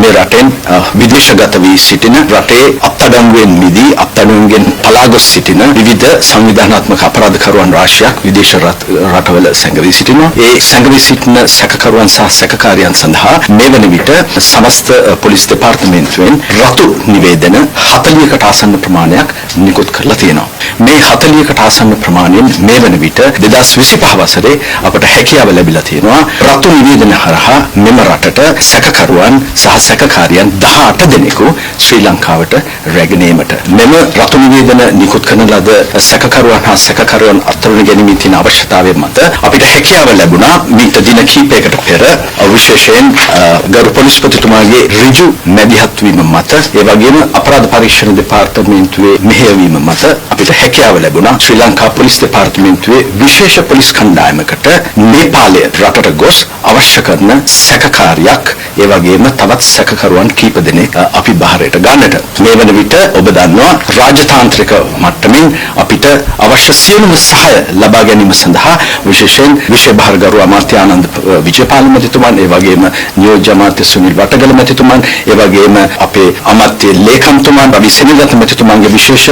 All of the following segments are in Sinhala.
මේ රටෙන් විදේශගත වී සිටින රටේ අත්අඩංගුවෙන් මිදී අත්අඩංගුවෙන් පලා ගොස් සිටින විවිධ සංවිධානාත්මක අපරාධකරුවන් රාශියක් විදේශ රටවල සැඟවී සිටිනවා. ඒ සැඟවී සිටින සැකකරුවන් සහ සැකකාරියන් සඳහා මේ වන විට සමස්ත පොලිස් දෙපාර්තමේන්තුවෙන් රතු නිවේදන 40කට ආසන්න ප්‍රමාණයක් නිකුත් කරලා තියෙනවා. මේ 40කට ආසන්න ප්‍රමාණයෙන් මේ වන විට 2025 වසරේ අපට හැකියාව ලැබිලා තියෙනවා රතු නිවේදන හරහා මෙම රටට සැකකරුවන් සහ සැකකාරියන් 18 දෙනෙකු ශ්‍රී ලංකාවට රැගෙන ඒමට. මෙම රතු නිවේදන නිකුත් කරන ලද සැකකරුවන් හා සැකකරුවන් අත්අඩංගුවට ගැනීමේ තියෙන අවශ්‍යතාවය මත අපිට හැකියාව ලැබුණා මීට දින කිහිපයකට පෙර විශේෂයෙන් ගරු පොලිස්පතිතුමාගේ ඍජු මැදිහත් වීම මත ඒ වගේම අපරාධ පරීක්ෂණ දෙපාර්තමේන්තුවේ මෙහෙයවීම මත අපිට හැකියාව ලැබුණා ශ්‍රී ලංකා පොලිස් දෙපාර්තමේන්තුවේ විශේෂ පොලිස් කණ්ඩායමකට නේපාලය රටට ගොස් අවශ්‍ය කරන සැකකාරියක් ඒ වගේම තවත් සැකකරුවන් කීප දෙනෙක් අපි බාහිරට ගන්නට. මේ වන විට ඔබ දන්නවා රාජතාන්ත්‍රික මට්ටමින් අපිට අවශ්‍ය සියලුම සහාය ලබා ගැනීම සඳහා විශේෂයෙන් විශේෂ භාරගරු අමාත්‍ය ආනන්ද විජේපාල මැතිතුමන් ඒ වගේම නියෝජ්‍ය අමාත්‍ය සුනිල් වටගල මැතිතුමන් ඒ වගේම අපේ අමාත්‍ය ලේකම්තුමන් රවි සෙනවිරත්න මැතිතුමන්ගේ විශේෂ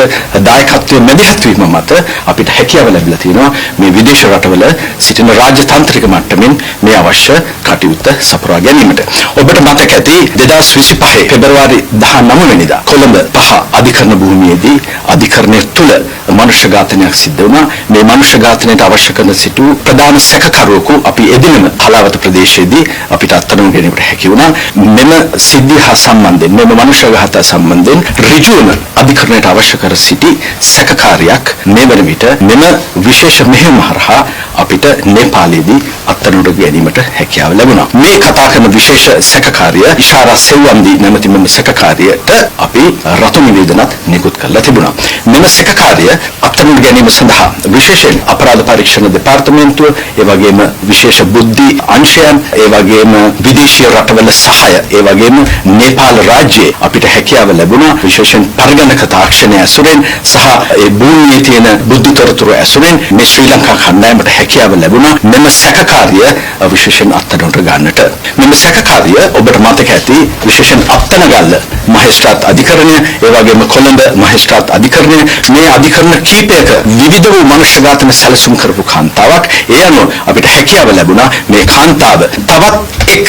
දායකත්වයේ මැදිහත් වීම මත අපිට හැකියාව ලැබිලා තියෙනවා මේ විදේශ රටවල සිටින රාජතාන්ත්‍රික මට්ටමින් මේ අවශ්‍ය කටයුත්ත සපුරා ගැනීමට. ඔබට මතක ඇති 2025 පෙබරවාරි 19 වෙනිදා කොළඹ පහ අධිකරණ භූමියේදී අධිකරණය තුල මනුෂ්‍ය ඝාතනයක් සිද්ධ වුණා. මේ මනුෂ්‍ය ඝාතනයට අවශ්‍ය කරන සිටු ප්‍රධාන සැකකරුවෙකු අපි එදිනම හලාවත ප්‍රදේශයේදී අපිට අත්අඩංගුවට ගැනීමට හැකි වුණා. මෙම සිද්ධිය හා සම්බන්ධයෙන් මෙම මනුෂ්‍ය ඝාතය සම්බන්ධයෙන් ඍජුවම අධිකරණයට අවශ්‍ය කර සිටි සැකකාරියක් මේ වන විට මෙම විශේෂ මෙහෙයුම හරහා අපිට නේපාලයේදී අත්අඩංගුවට ගැනීමට හැකියාව ලැබුණා. මේ කතා කරන විශේෂ සැකකාරිය ඉෂාරා සෙව්වන්දි නැමැති මෙම සැකකාරියට අපි රතු නිවේදනත් නිකුත් කරලා තිබුණා. මෙම සැකකාරිය අත්අඩංගුවට ගැනීම සඳහා විශේෂයෙන් අපරාධ පරීක්ෂණ දෙපාර්තමේන්තුව ඒ වගේම විශේෂ බුද්ධි අංශයන් ඒ වගේම විදේශීය රටවල සහාය ඒ වගේම නේපාල රාජ්‍යයේ අපිට හැකියාව ලැබුණා විශේෂයෙන් පරිගණක තාක්ෂණය ඇසුරෙන් සහ ඒ භූමියේ තියෙන බුද්ධි තොරතුරු ඇසුරෙන් මේ ශ්‍රී ලංකා කණ්ඩායමට හැකියාව ලැබුණා මෙම සැකකාරිය විශේෂයෙන් අත්අඩංගුවට ගන්නට. මෙම සැකකාරිය ඔබට මතක ඇති විශේෂයෙන් අත්තනගල්ල මහේස්ත්‍රාත් අධිකරණය ඒ වගේම කොළඹ මහේස්ත්‍රාත් අධිකරණය මේ අධිකරණ කීපයක විවිධ වූ මනුෂ්‍ය ඝාතන සැලසුම් කරපු කාන්තාවක්. ඒ අනුව අපිට හැකියාව ලැබුණා මේ කාන්තාව තවත් එක්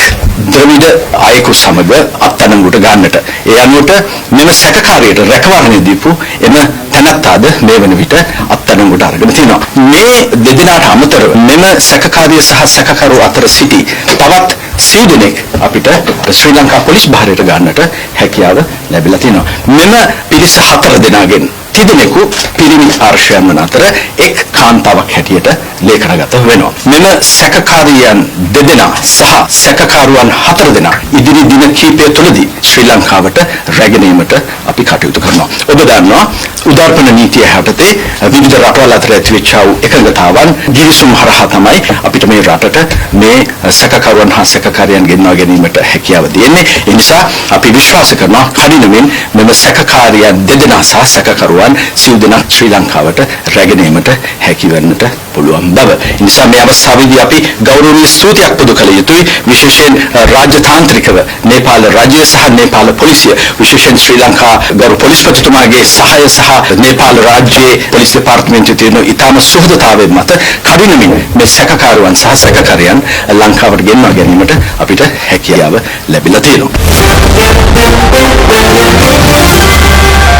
ද්‍රවිඩ අයෙකු සමග අත්අඩංගුවට ගන්නට. ඒ අනුවට මෙම සැකකාරියට රැකවරණය දීපු එම තැනැත්තාද මේ වන විට අත්අඩංගුවට අරගෙන තිනවා. මේ දෙදෙනාට අමතරව මෙම සැකකාරිය සහ සැකකරු අතර සිටි තවත් සිව් දෙනෙක් අපිට ශ්‍රී ලංකා පොලිස් භාරයට ගන්නට හැකියාව ලැබිලා තිනවා. මෙම පිරිස 4 දෙනාගෙන් තිදෙනෙකු පිරිමි ආර්ශයන් වන අතර එක් කාන්තාවක් හැටියට ලේඛනගත වෙනවා. මෙම සැකකාරියන් දෙදෙනා සහ සැකකරුවන් 4 දෙනා ඉදිරි දින කිහිපය තුළදී ශ්‍රී ලංකාවට රැගෙන ඒමට අපි කටයුතු කරනවා. ඔබ දන්නවා උදාර්පණ නීතිය යටතේ විවිධ රටවල් අතර ඇතිවෙච්ච එකඟතාවන් ගිවිසුම් හරහා තමයි අපිට මේ රටට මේ සැකකරුවන් හා සැකකාරියන් ගෙන්වා ගැනීමට හැකියාව දෙන්නේ. ඒ නිසා අපි විශ්වාස කරනවා කඩිනමින් මෙම සැකකාරියන් දෙදෙනා සහ සැකකරුවන් සිව් දෙනා ශ්‍රී ලංකාවට රැගෙන ඒමට හැකි වෙන්නට පුළුවන් බව. ඒ නිසා මේ අවස්ථාවේදී අපි ගෞරවනීය ස්තුතියක් පුද කළ යුතුයි විශේෂයෙන් රාජතාන්ත්‍රිකව නේපාල රාජ්‍ය සහ නේපාල පොලිසිය විශේෂයෙන් ශ්‍රී ලංකා ගරු පොලිස්පතිතුමාගේ සහාය සහ නේපාල රාජ්‍යයේ පොලිස් දෙපාර්තමේන්තුවේ තියෙන ඉතාම සුහදතාවයෙන් මත කඩිනමින් මේ සැකකරුවන් සහ සැකකාරියන් ලංකාවට ගෙන්වා ගැනීමට අපිට හැකියාව ලැබිලා තියෙනවා.